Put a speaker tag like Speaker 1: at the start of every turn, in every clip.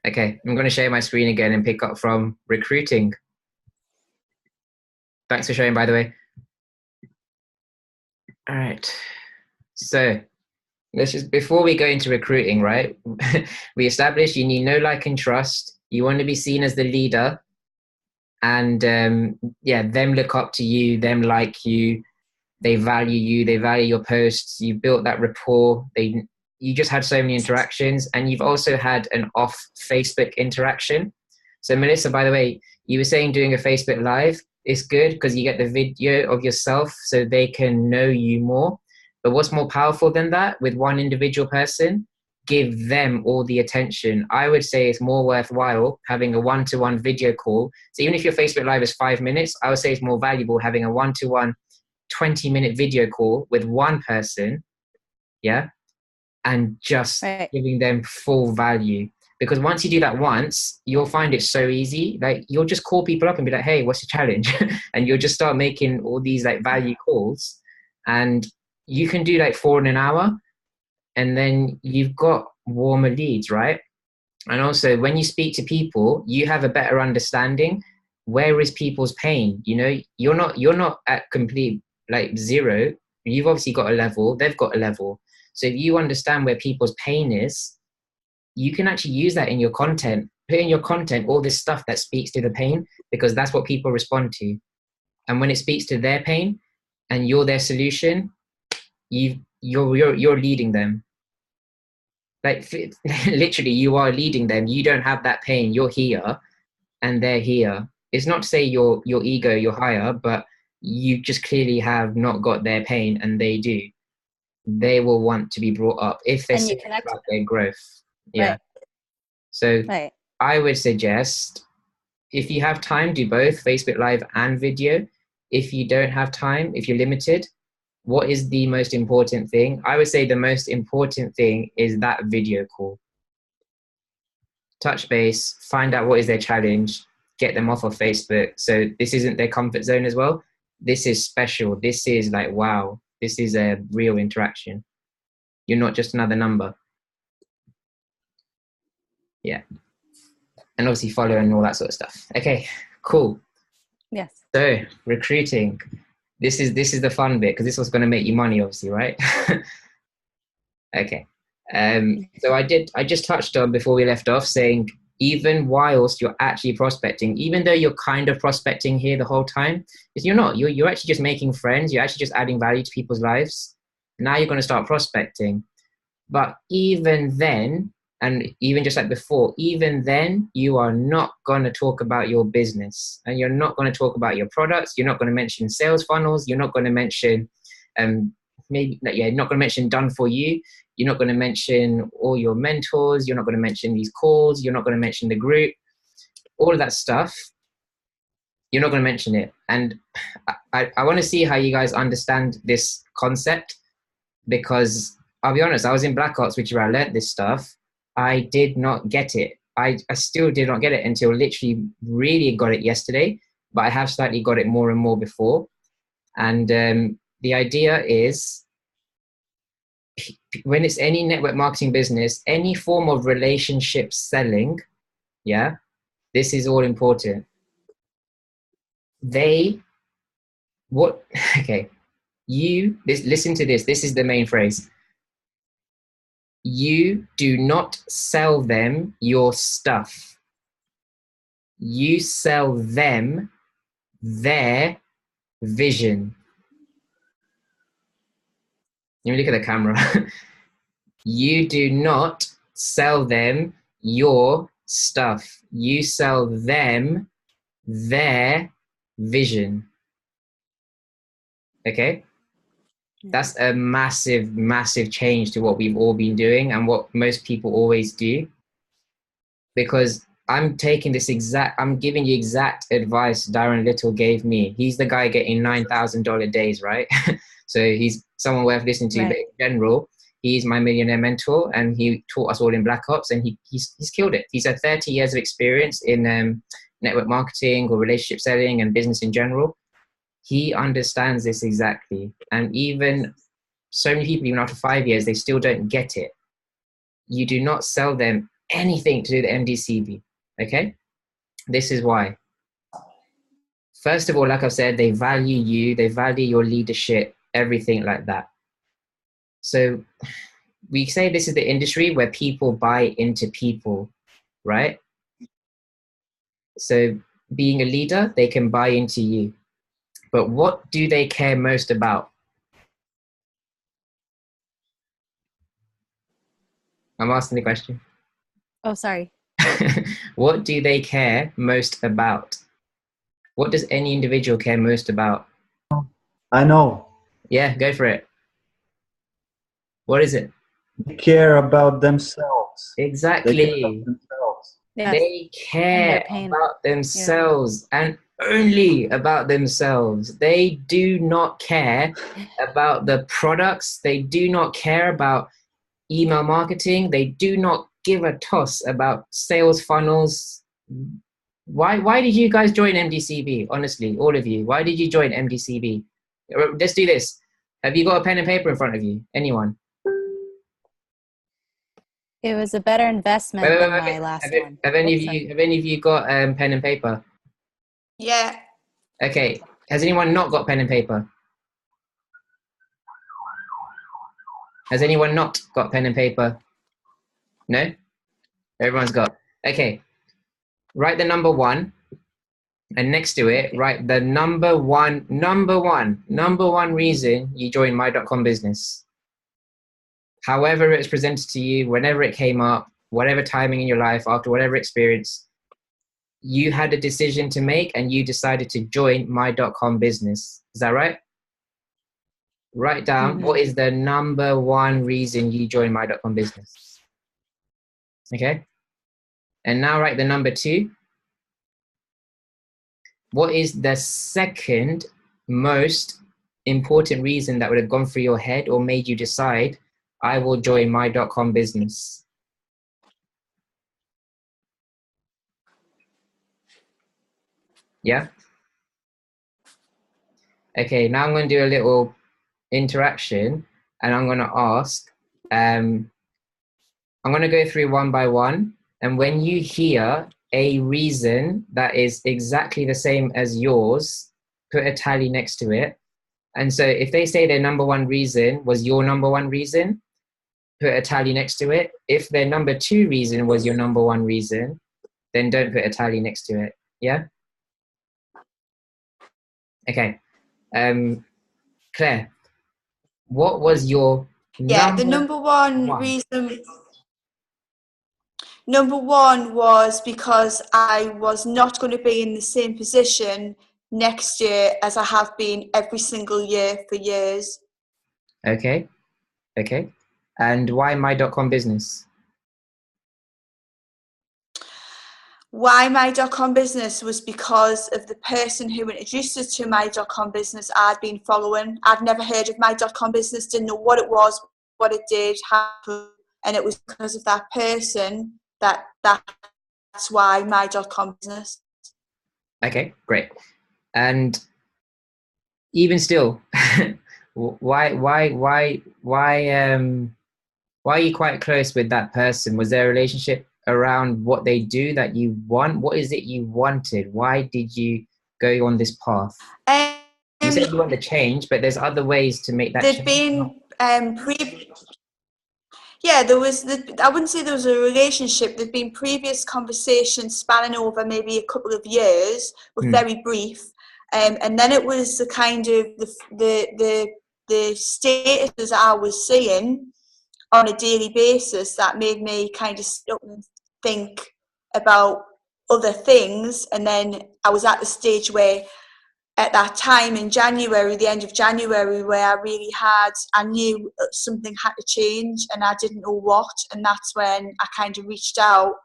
Speaker 1: Okay, I'm going to share my screen again and pick up from recruiting. Thanks for sharing, by the way. All right. So let's just, before we go into recruiting, right? We established you need know, like, and trust. You want to be seen as the leader. And yeah, them look up to you, them like you, they value you, they value your posts. You built that rapport. You just had so many interactions, and you've also had an off Facebook interaction. So Melissa, by the way, you were saying doing a Facebook Live is good because you get the video of yourself so they can know you more. But what's more powerful than that with one individual person? Give them all the attention. I would say it's more worthwhile having a one-to-one video call. So even if your Facebook Live is 5 minutes, I would say it's more valuable having a one-to-one 20-minute video call with one person, yeah, and just
Speaker 2: Right.
Speaker 1: giving them full value. Because once you do that once, you'll find it so easy. Like you'll just call people up and be like, hey, what's the challenge? And you'll just start making all these like value calls. And you can do like 4 in an hour, and then you've got warmer leads, right? And also when you speak to people, you have a better understanding. Where is people's pain? You know, you're not at complete like zero. You've obviously got a level, they've got a level. So if you understand where people's pain is, you can actually use that in your content. Put in your content all this stuff that speaks to the pain, because that's what people respond to. And when it speaks to their pain and you're their solution, you're leading them. Like literally, you are leading them. You don't have that pain. You're here, and they're here. It's not to say your ego, you're higher, but you just clearly have not got their pain, and they do. They will want to be brought up if they're
Speaker 2: And you
Speaker 1: serious
Speaker 2: connect.
Speaker 1: about their growth. Yeah.
Speaker 2: Right.
Speaker 1: So
Speaker 2: Right.
Speaker 1: I would suggest, if you have time, do both Facebook Live and video. If you don't have time, if you're limited, what is the most important thing? I would say the most important thing is that video call. Touch base, find out what is their challenge, get them off of Facebook. So this isn't their comfort zone as well. This is special. This is like, wow, this is a real interaction. You're not just another number. Yeah. And obviously follow and all that sort of stuff. Okay, cool.
Speaker 2: Yes.
Speaker 1: So recruiting. This is the fun bit, because this was going to make you money, obviously, right? Okay. So I just touched on before we left off saying, even whilst you're actually prospecting, even though you're kind of prospecting here the whole time, because you're not, you're actually just making friends, you're actually just adding value to people's lives. Now you're going to start prospecting. But even then, and even just like before, even then, you are not going to talk about your business, and you're not going to talk about your products. You're not going to mention sales funnels. You're not going to mention, you're not going to mention done for you. You're not going to mention all your mentors. You're not going to mention these calls. You're not going to mention the group, all of that stuff. You're not going to mention it. And I want to see how you guys understand this concept, because I'll be honest, I was in Black Ops, which is where I learned this stuff. I did not get it. I still did not get it until literally really got it yesterday, but I have slightly got it more and more before. And the idea is, when it's any network marketing business, any form of relationship selling, yeah, this is all important. Okay, listen to this. This is the main phrase. You do not sell them your stuff. You sell them their vision. Let me look at the camera. You do not sell them your stuff. You sell them their vision. Okay? That's a massive, massive change to what we've all been doing and what most people always do. Because I'm giving you exact advice Darren Little gave me. He's the guy getting $9,000 days, right? So he's someone worth listening to.
Speaker 2: Right.
Speaker 1: But in general, he's my millionaire mentor, and he taught us all in Black Ops, and he's killed it. He's had 30 years of experience in network marketing or relationship selling and business in general. He understands this exactly. And even so many people, even after 5 years, they still don't get it. You do not sell them. anything to do with MDCB. Okay, this is why. First of all, like I've said, they value you, they value your leadership, everything like that. So we say this is the industry where people buy into people, right? So being a leader, they can buy into you. But what do they care most about? I'm asking the question.
Speaker 2: Oh, sorry.
Speaker 1: What do they care most about? What does any individual care most about?
Speaker 3: I know.
Speaker 1: Yeah, go for it. What is it?
Speaker 3: They care about themselves.
Speaker 1: Exactly.
Speaker 3: They care about themselves.
Speaker 2: Yes.
Speaker 1: They care
Speaker 2: pain.
Speaker 1: about themselves and only about themselves. They do not care about the products. They do not care about email marketing. They do not give a toss about sales funnels. Why did you guys join MDCB? Honestly, all of you. Why did you join MDCB? Let's do this. Have you got a pen and paper in front of you? Anyone?
Speaker 2: It was a better investment than my last one.
Speaker 1: Have any of you got pen and paper?
Speaker 4: Yeah.
Speaker 1: Okay. Has anyone not got pen and paper? Has anyone not got pen and paper? No? Everyone's got. Okay. Write the number 1, and next to it, write the number one reason you joined My.com business. However it's presented to you, whenever it came up, whatever timing in your life, after whatever experience, you had a decision to make and you decided to join My.com business. Is that right? Write down what is the number 1 reason you joined My.com business. Okay? And now write the number 2. What is the second most important reason that would have gone through your head or made you decide, I will join My.com business? Yeah? Okay, now I'm going to do a little interaction and I'm going to ask, I'm going to go through one by one. And when you hear a reason that is exactly the same as yours, put a tally next to it. And so if they say their number 1 reason was your number 1 reason, put a tally next to it. If their number 2 reason was your number 1 reason, then don't put a tally next to it. Yeah? Okay. Claire, what was your
Speaker 4: The number one reason. Number 1 was because I was not going to be in the same position next year as I have been every single year for years.
Speaker 1: Okay. Okay. And why My.com business?
Speaker 4: Why My.com business was because of the person who introduced us to My.com business I'd been following. I'd never heard of My.com business, didn't know what it was, what it did, how, and it was because of that person that's why My.com business.
Speaker 1: Okay, great. And even still, why are you quite close with that person? Was there a relationship around what they do that you want? What is it you wanted? Why did you go on this path? You said you want the change, but there's other ways to make that change.
Speaker 4: There'd been I wouldn't say there was a relationship. There'd been previous conversations spanning over maybe a couple of years, but very brief. And then it was the kind of the statuses I was seeing on a daily basis that made me kind of sit up and think about other things. And then I was at the stage where, at that time in January, the end of January, where I knew something had to change and I didn't know what. And that's when I kind of reached out,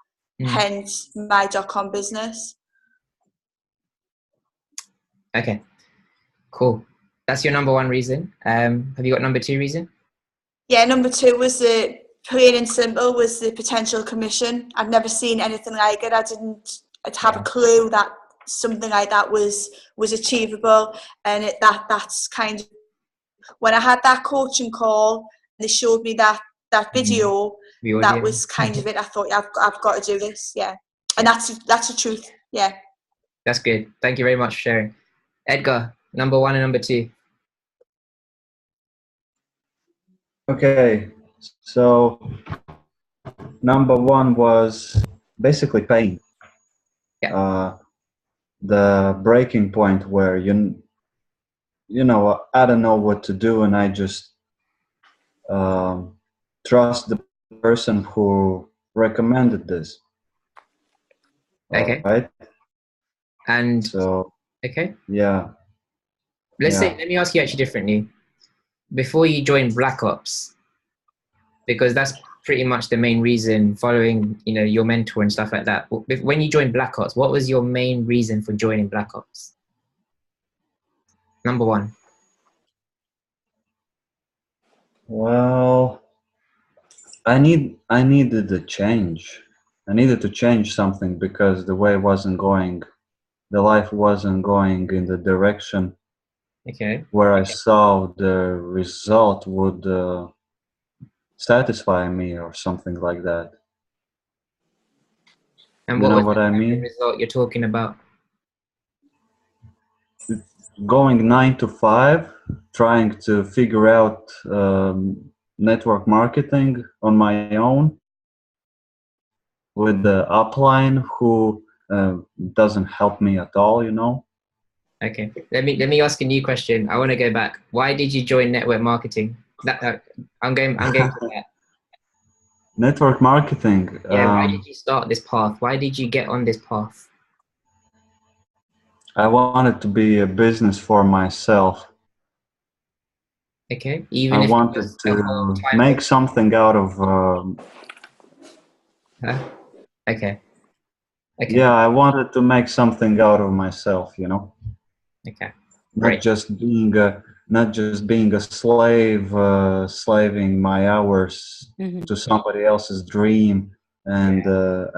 Speaker 4: hence My.com business.
Speaker 1: Okay, cool. That's your number 1 reason. Have you got number 2 reason?
Speaker 4: Yeah, number 2 was plain and simple, was the potential commission. I'd never seen anything like it. I'd have a clue that something like that was achievable, and that's kind of when I had that coaching call. They showed me that that video,
Speaker 1: The
Speaker 4: that
Speaker 1: audio.
Speaker 4: was kind of it. I thought, I've got to do this. Yeah. And that's the truth. Yeah.
Speaker 1: That's good. Thank you very much for sharing. Edgar, number 1 and number 2.
Speaker 3: Okay, so number 1 was basically pain.
Speaker 1: Yeah.
Speaker 3: The breaking point where you know, I don't know what to do, and I just trust the person who recommended this.
Speaker 1: Okay.
Speaker 3: Right?
Speaker 1: And
Speaker 3: So
Speaker 1: okay.
Speaker 3: yeah.
Speaker 1: Let me ask you actually differently. Before you joined Black Ops, because that's pretty much the main reason, following, you know, your mentor and stuff like that. When you joined Black Ops, what was your main reason for joining Black Ops? Number 1.
Speaker 3: Well, I needed a change. I needed to change something because the way wasn't going, the life wasn't going in the direction
Speaker 1: Okay.
Speaker 3: where I saw the result would satisfy me or something like that.
Speaker 1: And
Speaker 3: You
Speaker 1: what
Speaker 3: know
Speaker 1: was
Speaker 3: what I
Speaker 1: the
Speaker 3: mean?
Speaker 1: result you're talking about?
Speaker 3: Going 9 to 5, trying to figure out network marketing on my own with the upline who doesn't help me at all, you know.
Speaker 1: Okay. Let me ask a new question. I want to go back. Why did you join network marketing? I'm going to that.
Speaker 3: Network marketing.
Speaker 1: Yeah. Why did you start this path? Why did you get on this path?
Speaker 3: I wanted to be a business for myself.
Speaker 1: Okay.
Speaker 3: I
Speaker 1: Even if it
Speaker 3: wanted
Speaker 1: was a whole
Speaker 3: to
Speaker 1: time.
Speaker 3: make something out of.
Speaker 1: Huh? Okay. Okay.
Speaker 3: Yeah, I wanted to make something out of myself, you know.
Speaker 1: Okay.
Speaker 3: Not
Speaker 1: Great.
Speaker 3: just being a slave, slaving my hours to somebody else's dream, and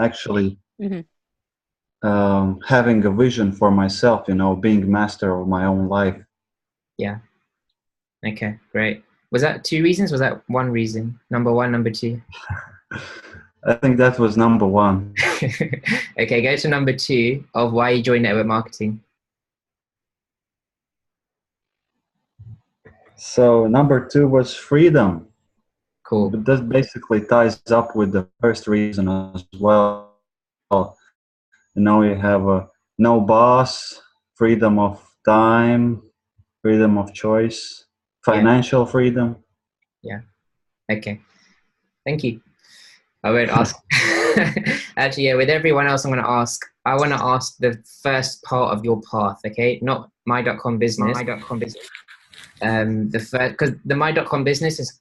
Speaker 3: actually having a vision for myself, you know, being master of my own life.
Speaker 1: Yeah. Okay. Great. Was that 2 reasons? Was that 1 reason? Number 1, number 2?
Speaker 3: I think that was number 1.
Speaker 1: Okay. Go to number 2 of why you joined network marketing.
Speaker 3: So number 2 was freedom.
Speaker 1: Cool.
Speaker 3: But that basically ties up with the first reason as well. You know, you have a no boss, freedom of time, freedom of choice, financial freedom.
Speaker 1: Yeah. Okay. Thank you. I won't ask. Actually, yeah, with everyone else, I want to ask the first part of your path, okay? Not my.com business. The first, because the my.com business is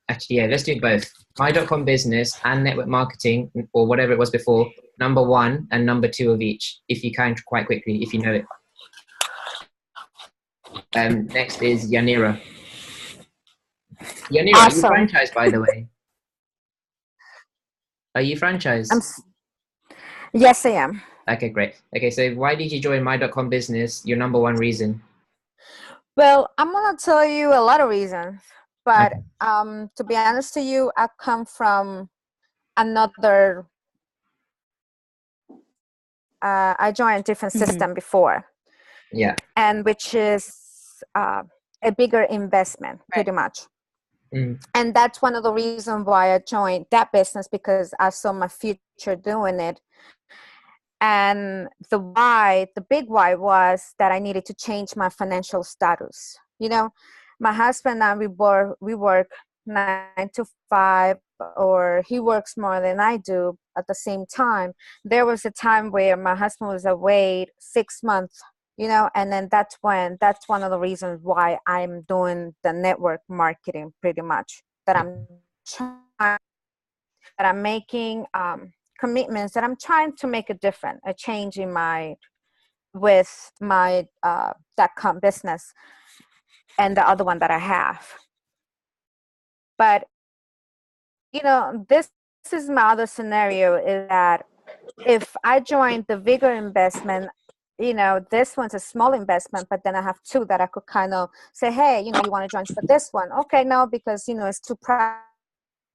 Speaker 1: actually, yeah, let's do both. My.com business and network marketing, or whatever it was before, number 1 and number 2 of each, if you can, quite quickly, if you know it. Next is Yanira. Yanira,
Speaker 2: Awesome.
Speaker 1: are you franchised, by the way? Are you franchised?
Speaker 2: Yes, I am.
Speaker 1: Okay, great. Okay, so why did you join my.com business? Your number 1 reason?
Speaker 2: Well, I'm going to tell you a lot of reasons. But to be honest to you, I come from another, I joined a different system before.
Speaker 1: Yeah.
Speaker 2: And which is a bigger investment, pretty much. And that's one of the reasons why I joined that business, because I saw my future doing it. And the big why was that I needed to change my financial status. You know, my husband and I, we work 9 to 5, or he works more than I do at the same time. There was a time where my husband was away 6 months, you know, and then that's one of the reasons why I'm doing the network marketing, pretty much, that I'm making commitments, that I'm trying to make a difference, a change in with my .com business and the other one that I have. But you know, this is my other scenario, is that if I join the bigger investment, you know, this one's a small investment, but then I have 2 that I could kind of say, hey, you know, you want to join for this one? Okay, no, because, you know, it's too pricey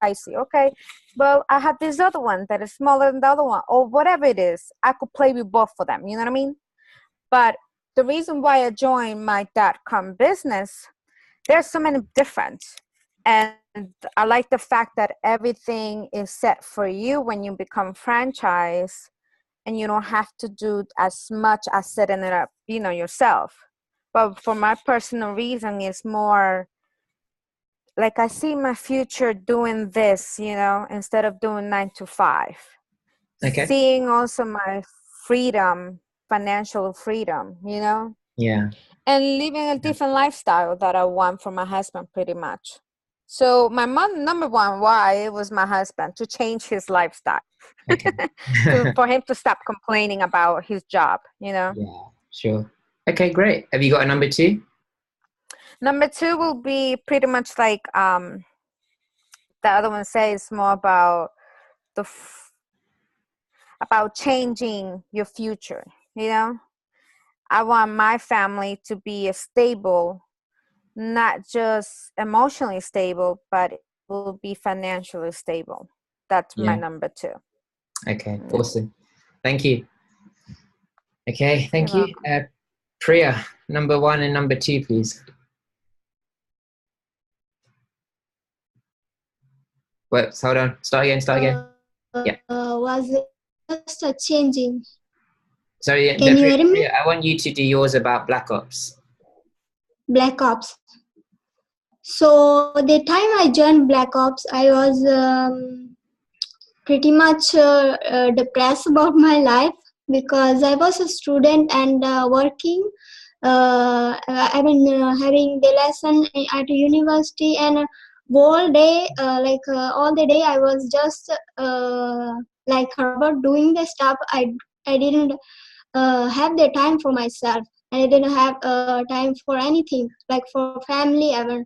Speaker 2: pricey. Okay, well, I have this other one that is smaller than the other one, or whatever it is. I could play with both of them. You know what I mean? But the reason why I joined my .com business, there's so many different, and I like the fact that everything is set for you when you become franchise, and you don't have to do as much as setting it up, yourself. But for my personal reason, it's more like I see my future doing this, instead of doing 9 to 5.
Speaker 1: Okay.
Speaker 2: Seeing also my freedom, financial freedom,
Speaker 1: Yeah.
Speaker 2: and living a different lifestyle that I want for my husband, pretty much. So my number one why was my husband, to change his lifestyle.
Speaker 1: Okay.
Speaker 2: For him to stop complaining about his job,
Speaker 1: Yeah, sure. Okay, great. Have you got a number 2?
Speaker 2: Number 2 will be pretty much like the other one says, more about about changing your future. I want my family to be stable, not just emotionally stable, but it will be financially stable. That's my number 2.
Speaker 1: Okay, awesome. Thank you. Okay, thank
Speaker 2: You're
Speaker 1: you. Priya, number 1 and number 2, please. Wait, hold on. Start again. Yeah.
Speaker 5: Was just a changing.
Speaker 1: Sorry,
Speaker 5: Can you hear me?
Speaker 1: Priya, I want you to do yours about Black Ops.
Speaker 5: Black Ops. So the time I joined Black Ops, I was pretty much depressed about my life, because I was a student and working. I've been having the lesson at university, and all day, all the day, I was just like a robot doing the stuff. I didn't have the time for myself. I didn't have time for anything, like for family ever.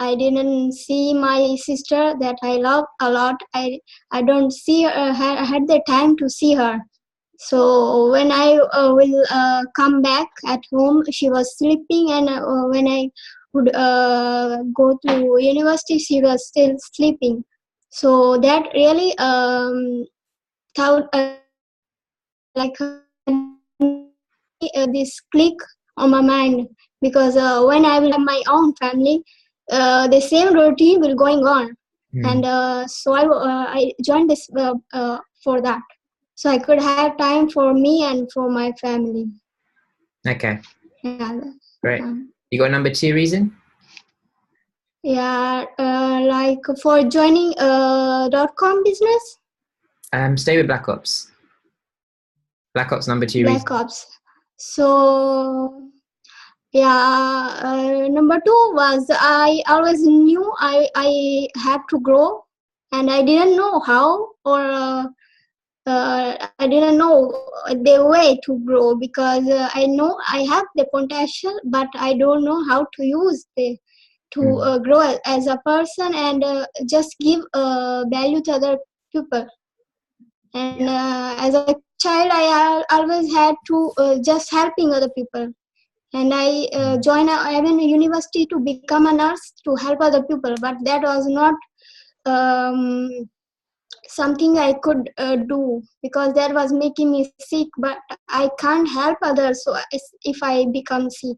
Speaker 5: I didn't see my sister that I love a lot. I don't see her. I had the time to see her. So when I will come back at home, she was sleeping, and when I would go to university, she was still sleeping. So that really thought like this click on my mind, because when I will have my own family, the same routine will going on. And so I joined this for that, so I could have time for me and for my family.
Speaker 1: Okay.
Speaker 5: Yeah.
Speaker 1: Great. You got number 2 reason?
Speaker 5: Yeah, like for joining .com business.
Speaker 1: Stay with Black Ops. Black Ops number 2
Speaker 5: Black
Speaker 1: reason.
Speaker 5: Ops. So yeah, number 2 was I always knew I have to grow, and I didn't know how, or I didn't know the way to grow, because I know I have the potential, but I don't know how to use to grow as a person, and just give value to other people. And as a child, I always had to just helping other people. And I joined even a university to become a nurse to help other people, but that was not something I could do, because that was making me sick. But I can't help others, so if I become sick,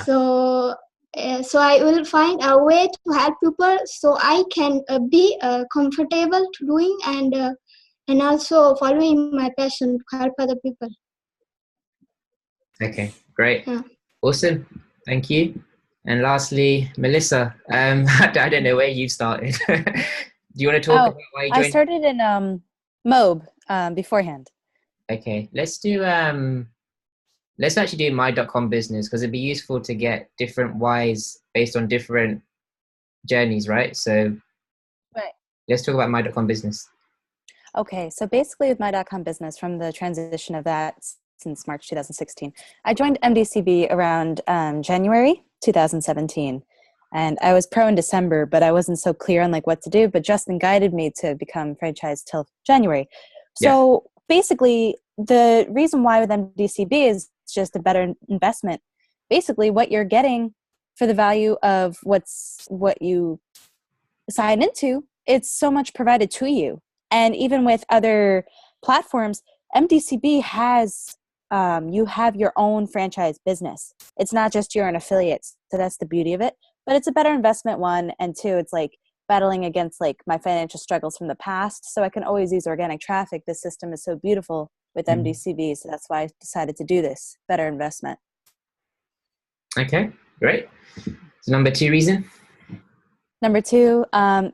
Speaker 5: so I will find a way to help people, so I can be comfortable to doing, and also following my passion to help other people.
Speaker 1: Okay, great. Awesome. Thank you. And lastly, Melissa, I don't know where you started. Do you want to talk about why you joined?
Speaker 6: I started in MOBE beforehand.
Speaker 1: Okay, let's actually do my.com business, because it'd be useful to get different whys based on different journeys, right? So let's talk about my.com business.
Speaker 6: Okay, so basically with my.com business, from the transition of that since March 2016, I joined MDCB around January 2017. And I was pro in December, but I wasn't so clear on like what to do. But Justin guided me to become franchised till January. So basically, the reason why with MDCB is just a better investment. Basically, what you're getting for the value of what you sign into it's so much provided to you. And even with other platforms, MDCB has, you have your own franchise business. It's not just you're an affiliate. So that's the beauty of it. But it's a better investment, one. And two, it's like battling against like my financial struggles from the past. So I can always use organic traffic. The system is so beautiful with MDCB. So that's why I decided to do this. Better investment.
Speaker 1: Okay, great. So number 2 reason?
Speaker 6: Number 2,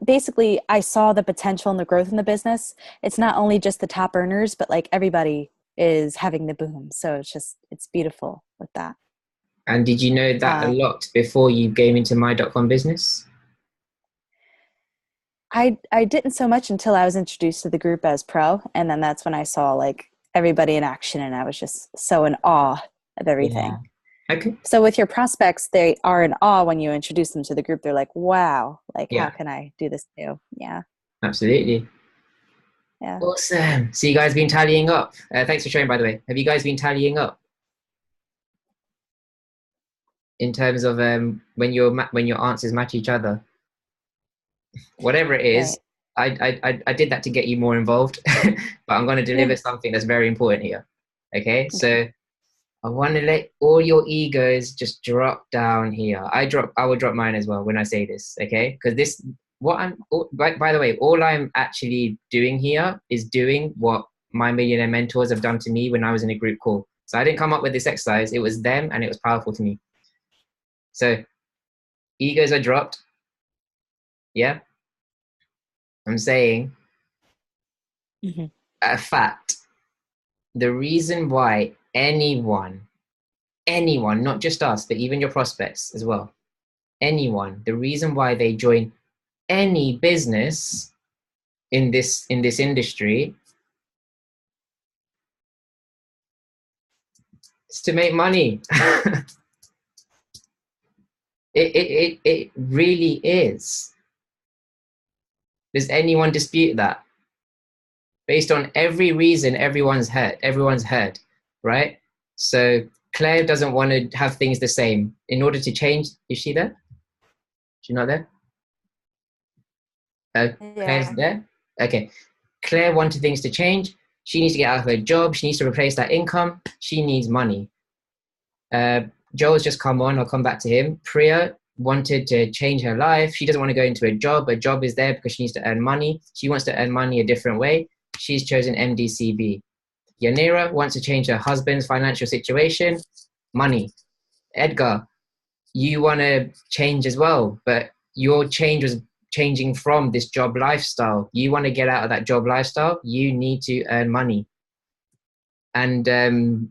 Speaker 6: basically I saw the potential and the growth in the business. It's not only just the top earners, but like everybody is having the boom. So it's beautiful with that.
Speaker 1: And did you know that a lot before you came into my.com business?
Speaker 6: I didn't so much until I was introduced to the group as pro. And then that's when I saw like everybody in action, and I was just so in awe of everything.
Speaker 1: Yeah. Okay.
Speaker 6: So with your prospects, they are in awe when you introduce them to the group. They're like, wow, like how can I do this too? Yeah.
Speaker 1: Absolutely.
Speaker 6: Yeah.
Speaker 1: Awesome. So you guys been tallying up. Thanks for sharing, by the way. Have you guys been tallying up in terms of when your answers match each other? Whatever it is, right. I did that to get you more involved, but I'm going to deliver something that's very important here. Okay, so I want to let all your egos just drop down here. I will drop mine as well when I say this. Okay, because by the way, all I'm actually doing here is doing what my millionaire mentors have done to me when I was in a group call. So I didn't come up with this exercise. It was them, and it was powerful to me. So egos are dropped. Yeah. I'm saying a fact. The reason why anyone, not just us, but even your prospects as well, anyone, the reason why they join any business in this industry is to make money. It really is. Does anyone dispute that? Based on every reason everyone's heard, right? So Claire doesn't want to have things the same. In order to change, is she there? She's not there? Claire's there? Okay. Claire wanted things to change. She needs to get out of her job. She needs to replace that income. She needs money. Joel's just come on. I'll come back to him. Priya wanted to change her life. She doesn't want to go into a job. A job is there because she needs to earn money. She wants to earn money a different way. She's chosen MDCB. Yanira wants to change her husband's financial situation. Money. Edgar, you want to change as well, but your change was changing from this job lifestyle. You want to get out of that job lifestyle. You need to earn money. And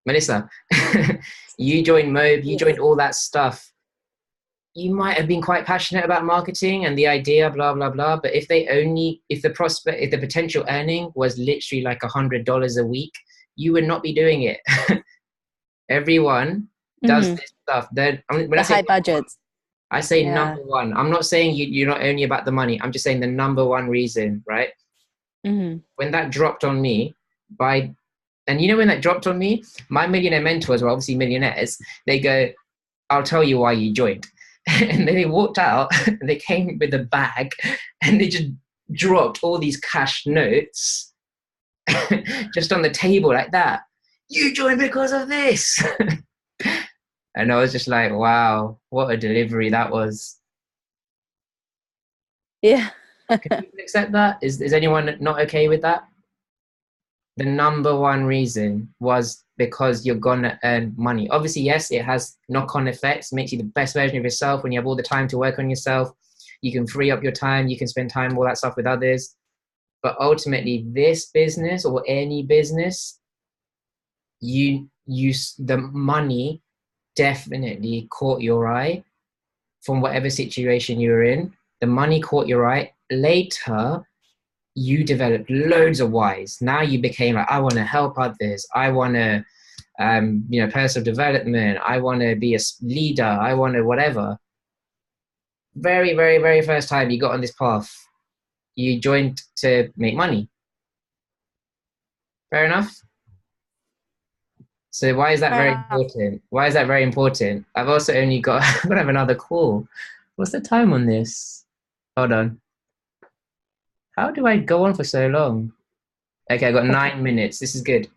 Speaker 1: Melissa, you joined Mobe, you joined all that stuff. You might have been quite passionate about marketing and the idea, blah, blah, blah. But if the potential earning was literally like $100 a week, you would not be doing it. Everyone does this stuff. When I say
Speaker 6: high budgets.
Speaker 1: I say number one. I'm not saying you're not only about the money. I'm just saying the number one reason, right? When that dropped on me and you know when that dropped on me, my millionaire mentors were obviously millionaires. They go, I'll tell you why you joined. And then they walked out and they came with a bag and they just dropped all these cash notes just on the table like that. You joined because of this. And I was just like, wow, what a delivery that was.
Speaker 6: Yeah.
Speaker 1: Can you accept that? Is anyone not okay with that? The number one reason was because you're gonna earn money. Obviously, yes, it has knock-on effects, makes you the best version of yourself when you have all the time to work on yourself. You can free up your time, you can spend time, all that stuff with others. But ultimately, this business or any business, the money definitely caught your eye from whatever situation you were in. The money caught your eye. Later, you developed loads of whys. Now you became like, I want to help others. I want to, personal development. I want to be a leader. I want to whatever. Very, very, very first time you got on this path, you joined to make money. Fair enough? So why is that very important? Why is that very important? I've also only got, I'm going to have another call. What's the time on this? Hold on. How do I go on for so long? Okay, I got 9 minutes. This is good.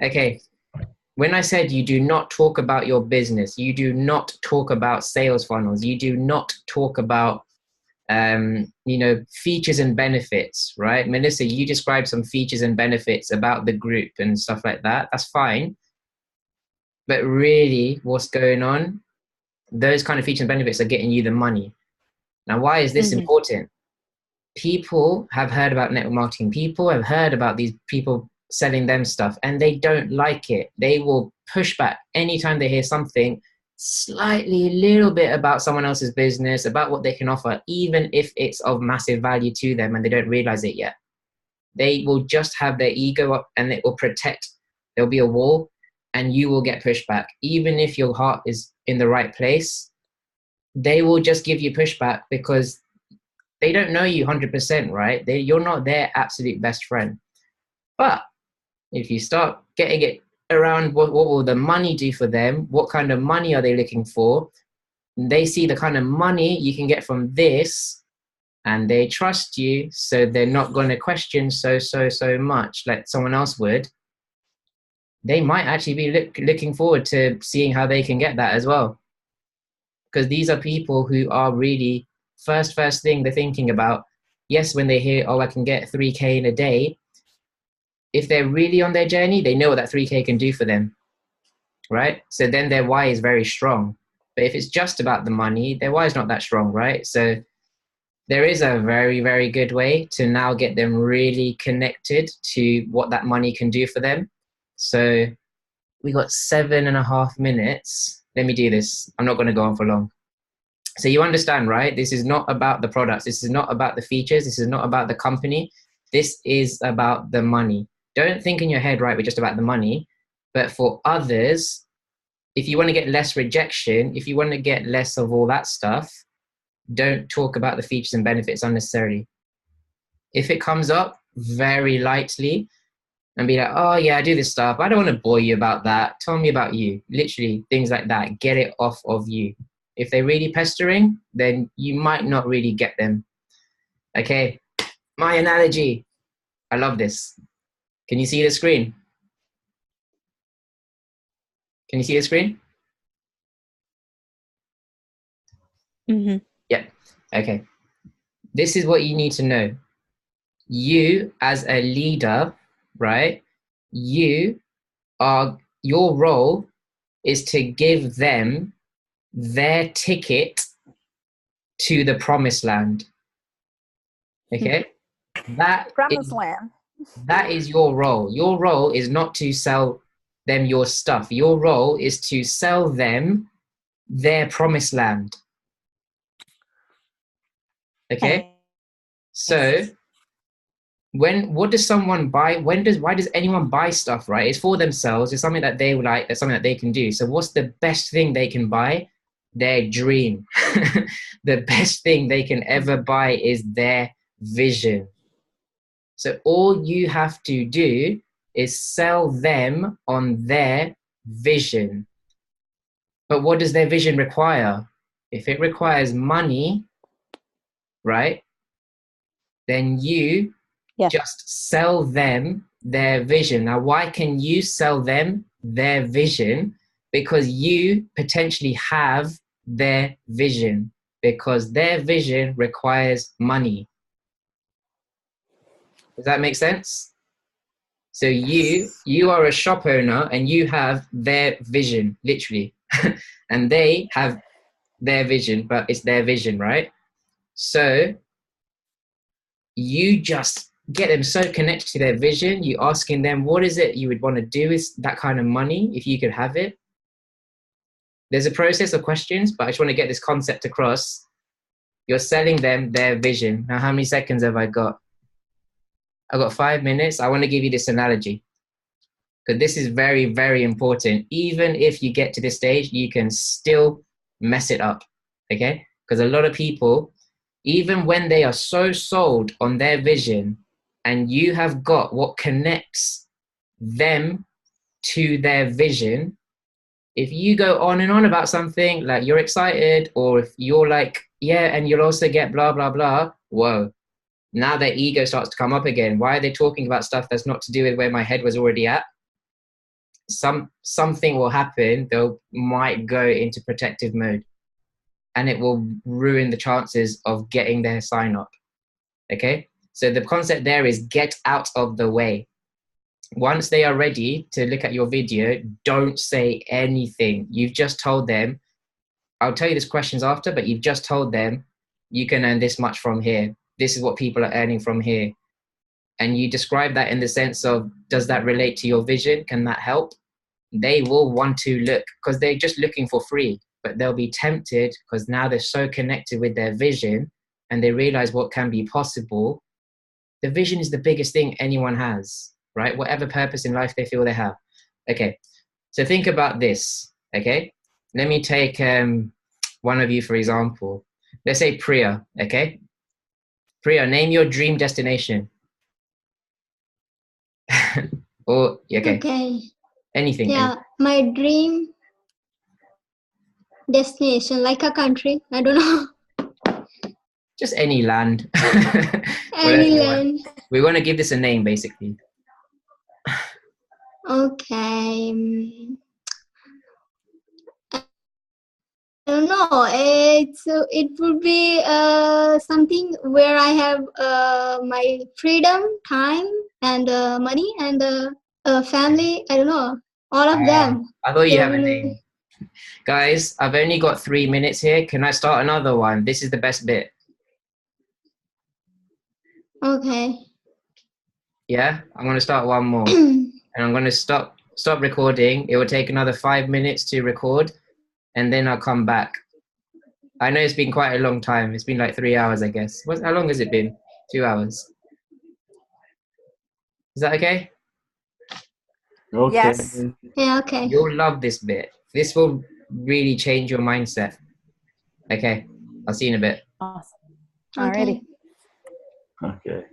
Speaker 1: Okay. When I said you do not talk about your business, you do not talk about sales funnels, you do not talk about features and benefits, right? Melissa, you described some features and benefits about the group and stuff like that. That's fine. But really, what's going on? Those kind of features and benefits are getting you the money. Now, why is this important? People have heard about network marketing. People have heard about these people selling them stuff, and they don't like it. They will push back anytime they hear something slightly, a little bit about someone else's business, about what they can offer, even if it's of massive value to them and they don't realize it yet. They will just have their ego up and it will protect. There'll be a wall and you will get pushback. Even if your heart is in the right place, they will just give you pushback because they don't know you 100%, right? You're not their absolute best friend. But if you start getting it around what will the money do for them, what kind of money are they looking for, they see the kind of money you can get from this and they trust you, so they're not going to question so much like someone else would. They might actually be looking forward to seeing how they can get that as well, because these are people who are really first thing they're thinking about. Yes, when they hear, oh, I can get 3K in a day, if they're really on their journey, they know what that 3K can do for them, right? So then their why is very strong. But if it's just about the money, their why is not that strong, right? So there is a very, very good way to now get them really connected to what that money can do for them. So we got 7.5 minutes. Let me do this. I'm not going to go on for long. So you understand, right? This is not about the products. This is not about the features. This is not about the company. This is about the money. Don't think in your head, right, we're just about the money. But for others, if you want to get less rejection, if you want to get less of all that stuff, don't talk about the features and benefits unnecessarily. If it comes up very lightly and be like, oh yeah, I do this stuff, I don't want to bore you about that. Tell me about you. Literally things like that. Get it off of you. If they're really pestering, then you might not really get them. Okay, my analogy. I love this. Can you see the screen? Can you see the screen?
Speaker 6: Mm-hmm.
Speaker 1: Yeah. Okay. This is what you need to know. You as a leader, right? Your role is to give them their ticket to the promised land. Okay? That is your role. Your role is not to sell them your stuff. Your role is to sell them their promised land. Okay? So what does someone buy? why does anyone buy stuff, right? It's for themselves. It's something that they would like. It's something that they can do. So what's the best thing they can buy? Their dream. The best thing they can ever buy is their vision. So all you have to do is sell them on their vision. But what does their vision require? If it requires money, right, then you just sell them their vision. Now, why can you sell them their vision? Because you potentially have their vision, because their vision requires money. Does that make sense? So you are a shop owner and you have their vision, literally. And they have their vision, but it's their vision, right? So you just get them so connected to their vision. You asking them, what is it you would want to do with that kind of money if you could have it? There's a process of questions, but I just want to get this concept across. You're selling them their vision. Now, how many seconds have I got? I've got 5 minutes. I want to give you this analogy, because this is very, very important. Even if you get to this stage, you can still mess it up, okay? Because a lot of people, even when they are so sold on their vision and you have got what connects them to their vision, If you go on and on about something, like you're excited, or if you're like, yeah, and you'll also get blah, blah, blah, whoa. Now their ego starts to come up again. Why are they talking about stuff that's not to do with where my head was already at? Something will happen. They might go into protective mode, and it will ruin the chances of getting their sign up. Okay? So the concept there is get out of the way. Once they are ready to look at your video, don't say anything. You've just told them, I'll tell you these questions after, but you've just told them you can earn this much from here. This is what people are earning from here. And you describe that in the sense of, does that relate to your vision? Can that help? They will want to look, because they're just looking for free, but they'll be tempted because now they're so connected with their vision and they realize what can be possible. The vision is the biggest thing anyone has, right? Whatever purpose in life they feel they have. Okay, so think about this, okay? Let me take one of you, for example. Let's say Priya, okay? Priya, name your dream destination. Or, okay.
Speaker 5: Okay.
Speaker 1: Anything.
Speaker 5: Yeah, my dream destination, like a country. I don't know.
Speaker 1: Just any land.
Speaker 5: Any land.
Speaker 1: We want to give this a name, basically.
Speaker 5: Okay. I don't know. It would be something where I have my freedom, time, and money, and family. I don't know, all of them.
Speaker 1: I thought you have a name. Guys, I've only got 3 minutes here. Can I start another one? This is the best bit.
Speaker 5: Okay.
Speaker 1: Yeah, I'm going to start one more. And I'm going to stop recording. It will take another 5 minutes to record, and then I'll come back. I know it's been quite a long time. It's been like 3 hours, I guess. How long has it been? 2 hours. Is that okay?
Speaker 3: Okay.
Speaker 2: Yes.
Speaker 5: Yeah, okay.
Speaker 1: You'll love this bit. This will really change your mindset. Okay, I'll see you in a bit.
Speaker 6: Awesome. Alrighty.
Speaker 5: Okay.
Speaker 3: Okay.